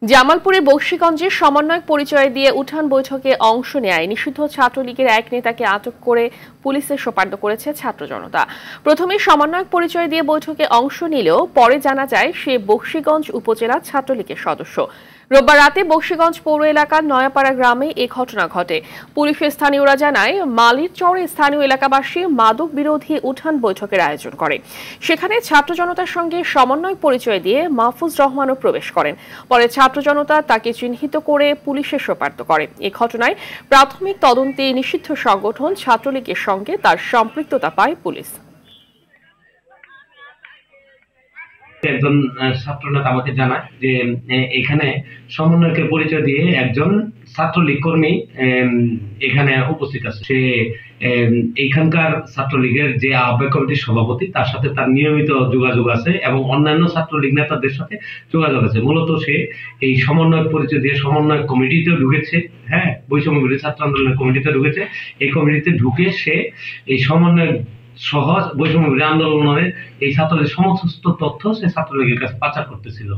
জামালপুরের বকশীগঞ্জে সমন্বয়ক পরিচয় দিয়ে উঠান বৈঠকে অংশ নেয় নিষিদ্ধ ছাত্রলীগের এক নেতাকে আটক করে পুলিশে সোপর্দ করেছে ছাত্র জনতা। প্রথমে সমন্বয়ক পরিচয় দিয়ে বৈঠকে অংশ নিলেও পরে জানা যায় সে বকশীগঞ্জ উপজেলা ছাত্রলীগের সদস্য। রোববার রাতে বকশীগঞ্জ পৌর এলাকার নয়াপাড়া গ্রামে এ ঘটনা ঘটে। পুলিশের স্থানীয়রা জানায়, মালির চরে স্থানীয় এলাকাবাসী মাদক বিরোধী উঠান বৈঠকের আয়োজন করে। সেখানে ছাত্র জনতার সঙ্গে সমন্বয়ক পরিচয় দিয়ে মাহফুজ রহমানও প্রবেশ করেন। পরে ছাত্র জনতা তাকে চিহ্নিত করে পুলিশে সোপর্দ করে। এ ঘটনায় প্রাথমিক তদন্তে নিষিদ্ধ সংগঠন ছাত্রলীগের সঙ্গে তার সম্পৃক্ততা পায় পুলিশ। একজন ছাত্রনেতা আমাকে জানায় যে এখানে সমন্বয়কের পরিচয় দিয়ে একজন ছাত্রলীগ কর্মী এখানে উপস্থিত আছে। সে এইখানকার ছাত্রলীগের যে আহ্বায়ক কমিটির সভাপতি, তার সাথে তার নিয়মিত যোগাযোগ আছে এবং অন্যান্য ছাত্রলীগ নেতাদের সাথে যোগাযোগ আছে। মূলত সে এই সমন্বয়ক পরিচয় দিয়ে সমন্বয়ক কমিটিতেও ঢুকেছে। হ্যাঁ, বৈষম্য বিরোধী ছাত্র আন্দোলনের কমিটিতে ঢুকেছে। এই কমিটিতে ঢুকে সে এই সমন্বয়ক সহ বৈষম্য বিরোধী আন্দোলনের এই ছাত্রদের সমস্ত তথ্য সে ছাত্রলীগের কাছে পাচার করতেছিল।